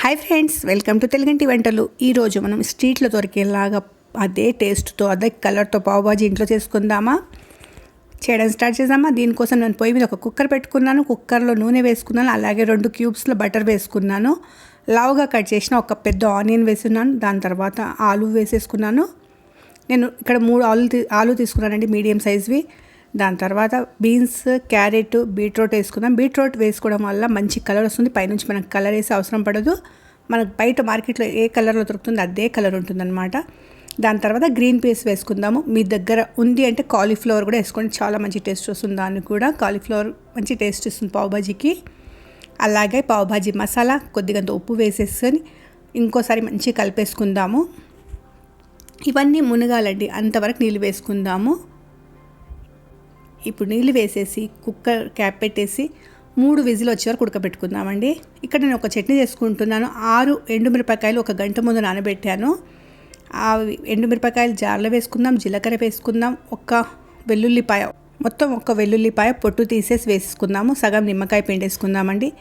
Hi friends, welcome to తెలుగింటి వంటలు. ఈరోజు మనం స్ట్రీట్లో దొరికేలాగా అదే టేస్ట్తో అదే కలర్తో పావుబాజీ ఇంట్లో చేసుకుందామా? చేయడం స్టార్ట్ చేద్దామా? దీనికోసం నేను పొయ్యి మీద ఒక కుక్కర్ పెట్టుకున్నాను. కుక్కర్లో నూనె వేసుకున్నాను, అలాగే 2 క్యూబ్స్లో బటర్ వేసుకున్నాను. లావుగా కట్ చేసిన ఒక పెద్ద ఆనియన్ వేసుకున్నాను. దాని తర్వాత ఆలు వేసేసుకున్నాను. నేను ఇక్కడ 3 ఆలు తీసుకున్నానండి, మీడియం సైజ్వి. దాని తర్వాత బీన్స్, క్యారెట్, బీట్రూట్ వేసుకుందాం. బీట్రూట్ వేసుకోవడం వల్ల మంచి కలర్ వస్తుంది. పైనుంచి మనకు కలర్ వేసే అవసరం పడదు. మనకు బయట మార్కెట్లో ఏ కలర్లో దొరుకుతుందో అదే కలర్ ఉంటుందన్నమాట. దాని తర్వాత గ్రీన్ పీస్ వేసుకుందాము. మీ దగ్గర ఉంది అంటే కాలీఫ్లవర్ కూడా వేసుకోండి, చాలా మంచి టేస్ట్ వస్తుంది. దాన్ని కూడా కాలీఫ్లవర్ మంచి టేస్ట్ ఇస్తుంది పావుబాజీకి. అలాగే పావుబాజీ మసాలా కొద్దిగంత ఉప్పు వేసేసుకొని ఇంకోసారి మంచిగా కలిపేసుకుందాము. ఇవన్నీ మునగాలండి, అంతవరకు నీళ్ళు వేసుకుందాము. ఇప్పుడు నీళ్ళు వేసేసి కుక్కర్ క్యాప్ పెట్టేసి 3 విజిల్ వచ్చే వరకు ఉడకబెట్టుకుందామండి. ఇక్కడ నేను ఒక చట్నీ చేసుకుంటున్నాను. 6 ఎండుమిరపకాయలు 1 గంట ముందు నానబెట్టాను. ఆ ఎండుమిరపకాయలు జార్లో వేసుకుందాం. జీలకర్ర వేసుకుందాం. 1 వెల్లుల్లిపాయ, మొత్తం 1 వెల్లుల్లిపాయ పొట్టు తీసేసి వేసుకుందాము. సగం నిమ్మకాయ పిండేసుకుందామండి.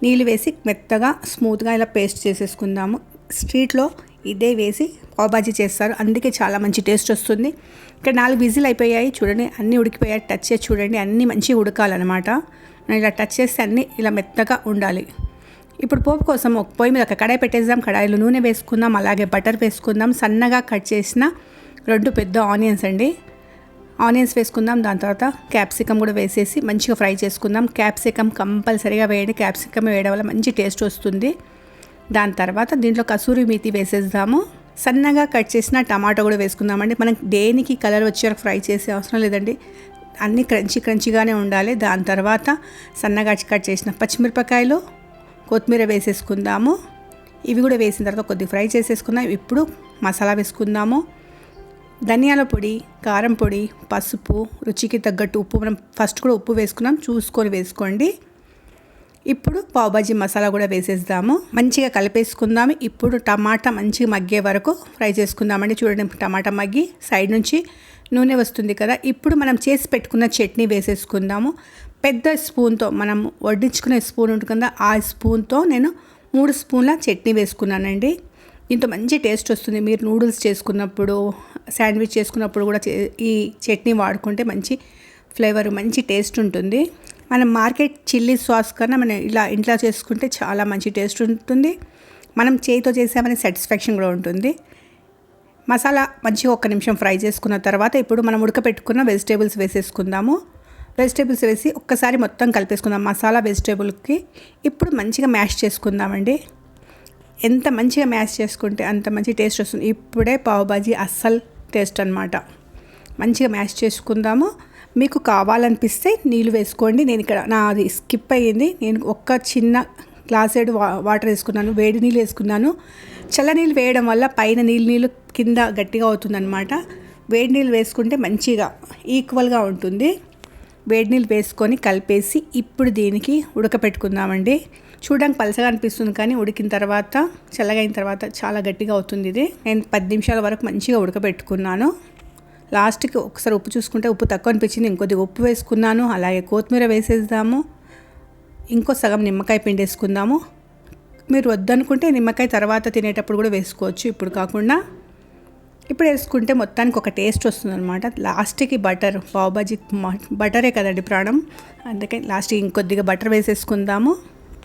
నీళ్ళు వేసి మెత్తగా స్మూత్గా ఇలా పేస్ట్ చేసేసుకుందాము. స్ట్రీట్లో ఇదే వేసి పావుబాజీ చేస్తారు, అందుకే చాలా మంచి టేస్ట్ వస్తుంది. ఇక్కడ 4 విజిల్ అయిపోయాయి చూడండి, అన్నీ ఉడికిపోయాయి. టచ్ చేసి చూడండి, అన్నీ మంచిగా ఉడకాలన్నమాట. ఇలా టచ్ చేస్తే అన్నీ ఇలా మెత్తగా ఉండాలి. ఇప్పుడు పోపు కోసం ఒక పొయ్యి మీద ఒక కడాయి పెట్టేద్దాం. కడాయిలో నూనె వేసుకుందాం, అలాగే బటర్ వేసుకుందాం. సన్నగా కట్ చేసిన 2 పెద్ద ఆనియన్స్ అండి, ఆనియన్స్ వేసుకుందాం. దాని తర్వాత క్యాప్సికమ్ కూడా వేసేసి మంచిగా ఫ్రై చేసుకుందాం. క్యాప్సికమ్ కంపల్సరీగా వేయండి, క్యాప్సికమ్ వేయడం వల్ల మంచి టేస్ట్ వస్తుంది. దాని తర్వాత దీంట్లో కసూరి మేతి వేసేద్దాము. సన్నగా కట్ చేసిన టమాటో కూడా వేసుకుందామండి. మనం దేనికి కలర్ వచ్చే వరకు ఫ్రై చేసే అవసరం లేదండి, అన్నీ క్రంచీగానే ఉండాలి. దాని తర్వాత సన్నగా కట్ చేసిన పచ్చిమిరపకాయలు, కొత్తిమీర వేసేసుకుందాము. ఇవి కూడా వేసిన తర్వాత కొద్దిగా ఫ్రై చేసేసుకుందాం. ఇప్పుడు మసాలా వేసుకుందాము. ధనియాల పొడి, కారం పొడి, పసుపు, రుచికి తగ్గట్టు ఉప్పు. మనం ఫస్ట్ కూడా ఉప్పు వేసుకున్నాం, చూసుకొని వేసుకోండి. ఇప్పుడు పావుబాజీ మసాలా కూడా వేసేద్దాము. మంచిగా కలిపేసుకుందాము. ఇప్పుడు టమాటా మంచిగా మగ్గే వరకు ఫ్రై చేసుకుందామండి. చూడండి, టమాటా మగ్గి సైడ్ నుంచి నూనె వస్తుంది కదా. ఇప్పుడు మనం చేసి పెట్టుకున్న చట్నీ వేసేసుకుందాము. పెద్ద స్పూన్తో, మనం వడ్డించుకునే స్పూన్ ఉంటుంది కదా, ఆ స్పూన్తో నేను 3 స్పూన్ల చట్నీ వేసుకున్నానండి. దీంతో మంచి టేస్ట్ వస్తుంది. మీరు నూడిల్స్ చేసుకున్నప్పుడు, శాండ్విచ్ చేసుకున్నప్పుడు కూడా ఈ చట్నీ వాడుకుంటే మంచి ఫ్లేవర్, మంచి టేస్ట్ ఉంటుంది. మనం మార్కెట్ చిల్లీ సాస్ కన్నా మనం ఇలా ఇంట్లో చేసుకుంటే చాలా మంచి టేస్ట్ ఉంటుంది. మనం చేతితో చేసామనే సాటిస్ఫాక్షన్ కూడా ఉంటుంది. మసాలా మంచిగా 1 నిమిషం ఫ్రై చేసుకున్న తర్వాత ఇప్పుడు మనం ఉడకపెట్టుకున్న వెజిటేబుల్స్ వేసేసుకుందాము. వెజిటేబుల్స్ వేసి ఒక్కసారి మొత్తం కలిపేసుకుందాం మసాలా వెజిటేబుల్కి. ఇప్పుడు మంచిగా మ్యాష్ చేసుకుందామండి. ఎంత మంచిగా మ్యాష్ చేసుకుంటే అంత మంచి టేస్ట్ వస్తుంది. ఇప్పుడే పావుబాజీ అస్సలు టేస్ట్ అనమాట. మంచిగా మ్యాష్ చేసుకుందాము. మీకు కావాలనిపిస్తే నీళ్ళు వేసుకోండి. నేను ఇక్కడ నాది స్కిప్ అయ్యింది. నేను 1 చిన్న గ్లాసేడు వాటర్ వేసుకున్నాను, వేడి నీళ్ళు వేసుకున్నాను. చల్ల నీళ్ళు వేయడం వల్ల పైన నీళ్ళు కింద గట్టిగా అవుతుందన్నమాట. వేడి నీళ్ళు వేసుకుంటే మంచిగా ఈక్వల్గా ఉంటుంది. వేడి నీళ్ళు వేసుకొని కలిపేసి ఇప్పుడు దీనికి ఉడకపెట్టుకుందామండి. చూడడానికి పలసగా అనిపిస్తుంది, కానీ ఉడికిన తర్వాత, చల్లగా అయిన తర్వాత చాలా గట్టిగా అవుతుంది. ఇది నేను 10 నిమిషాల వరకు మంచిగా ఉడకపెట్టుకున్నాను. లాస్ట్కి ఒకసారి ఉప్పు చూసుకుంటే ఉప్పు తక్కువ అనిపించింది, ఇంకొద్దిగా ఉప్పు వేసుకున్నాను. అలాగే కొత్తిమీర వేసేద్దాము. ఇంకో సగం నిమ్మకాయ పిండేసుకుందాము. మీరు వద్దనుకుంటే నిమ్మకాయ తర్వాత తినేటప్పుడు కూడా వేసుకోవచ్చు, ఇప్పుడు కాకుండా. ఇప్పుడు వేసుకుంటే మొత్తానికి ఒక టేస్ట్ వస్తుంది అనమాట. లాస్ట్కి బటర్, పావుబాజీ బటరే కదండి ప్రాణం, అందుకని లాస్ట్కి ఇంకొద్దిగా బటర్ వేసేసుకుందాము.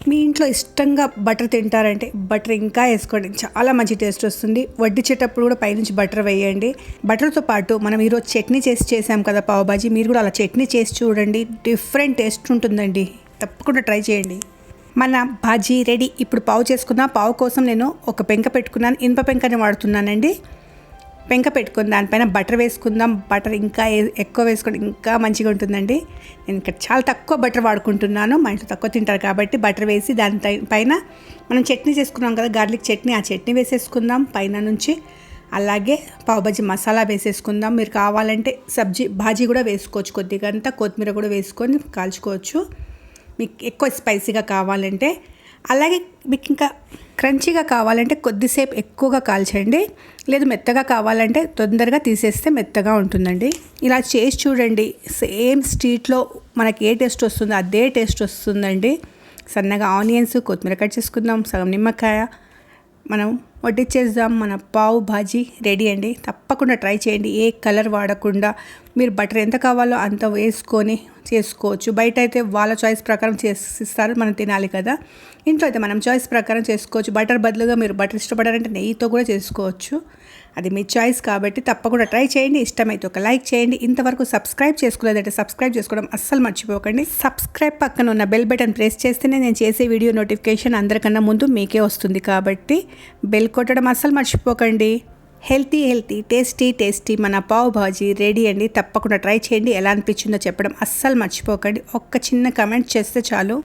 మీ ఇంట్లో ఇష్టంగా బటర్ తింటారంటే బటర్ ఇంకా వేసుకోండి, చాలా మంచి టేస్ట్ వస్తుంది. వడ్డించేటప్పుడు కూడా పైనుంచి బటర్ వేయండి. బటర్తో పాటు మనం ఈరోజు చట్నీ చేసాం కదా పావుబాజీ, మీరు కూడా అలా చట్నీ చేసి చూడండి, డిఫరెంట్ టేస్ట్ ఉంటుందండి. తప్పకుండా ట్రై చేయండి. మన బాజీ రెడీ. ఇప్పుడు పావు చేసుకుందాం. పావు కోసం నేను ఒక పెంక పెట్టుకున్నాను, ఇనుప పెంకని వాడుతున్నానండి. పెంక పెట్టుకుని దానిపైన బటర్ వేసుకుందాం. బటర్ ఇంకా ఎక్కువ వేసుకోండి, ఇంకా మంచిగా ఉంటుందండి. నేను ఇక్కడ చాలా తక్కువ బటర్ వాడుకుంటున్నాను, మా ఇంట్లో తక్కువ తింటారు కాబట్టి బటర్ వేసి దానిపైన మనం చట్నీ చేసుకున్నాం కదా, గార్లిక్ చట్నీ, ఆ చట్నీ వేసేసుకుందాం పైన నుంచి. అలాగే పావుబాజీ మసాలా వేసేసుకుందాం. మీరు కావాలంటే బాజీ కూడా వేసుకోవచ్చు, కొద్దిగా అంతా కొత్తిమీర కూడా వేసుకొని కాల్చుకోవచ్చు మీకు ఎక్కువ స్పైసీగా కావాలంటే. అలాగే మీకు ఇంకా క్రంచీగా కావాలంటే కొద్దిసేపు ఎక్కువగా కాల్చండి, లేదు మెత్తగా కావాలంటే తొందరగా తీసేస్తే మెత్తగా ఉంటుందండి. ఇలా చేసి చూడండి, సేమ్ స్ట్రీట్లో మనకి ఏ టేస్ట్ వస్తుందో అదే టేస్ట్ వస్తుందండి. సన్నగా ఆనియన్స్, కొత్తిమీర కట్ చేసుకుందాం, సగం నిమ్మకాయ, మనం వడ్డిచ్చేద్దాం. మన పావు భాజీ రెడీ అండి. తప్పకుండా ట్రై చేయండి. ఏ కలర్ వాడకుండా మీరు బటర్ ఎంత కావాలో అంత వేసుకొని చేసుకోవచ్చు. బయట అయితే వాళ్ళ చాయిస్ ప్రకారం చేసిస్తారు, మనం తినాలి కదా. ఇంట్లో అయితే మనం చాయిస్ ప్రకారం చేసుకోవచ్చు. బటర్ బదులుగా మీరు బటర్ ఇష్టపడారంటే నెయ్యితో కూడా చేసుకోవచ్చు. అది మీ చాయిస్ కాబట్టి తప్పకుండా ట్రై చేయండి. ఇష్టమైతే ఒక లైక్ చేయండి. ఇంతవరకు సబ్స్క్రైబ్ చేసుకోలేదంటే సబ్స్క్రైబ్ చేసుకోవడం అస్సలు మర్చిపోకండి. సబ్స్క్రైబ్ పక్కన ఉన్న బెల్ బటన్ ప్రెస్ చేస్తేనే నేను చేసే వీడియో నోటిఫికేషన్ అందరికన్నా ముందు మీకే వస్తుంది. కాబట్టి బెల్ కొట్టడం అస్సలు మర్చిపోకండి. హెల్తీ టేస్టీ మన పావ్ భాజీ రెడీ అండి. తప్పకుండా ట్రై చేయండి. ఎలా అనిపించిందో చెప్పడం అస్సలు మర్చిపోకండి. ఒక్క చిన్న కమెంట్ చేస్తే చాలు.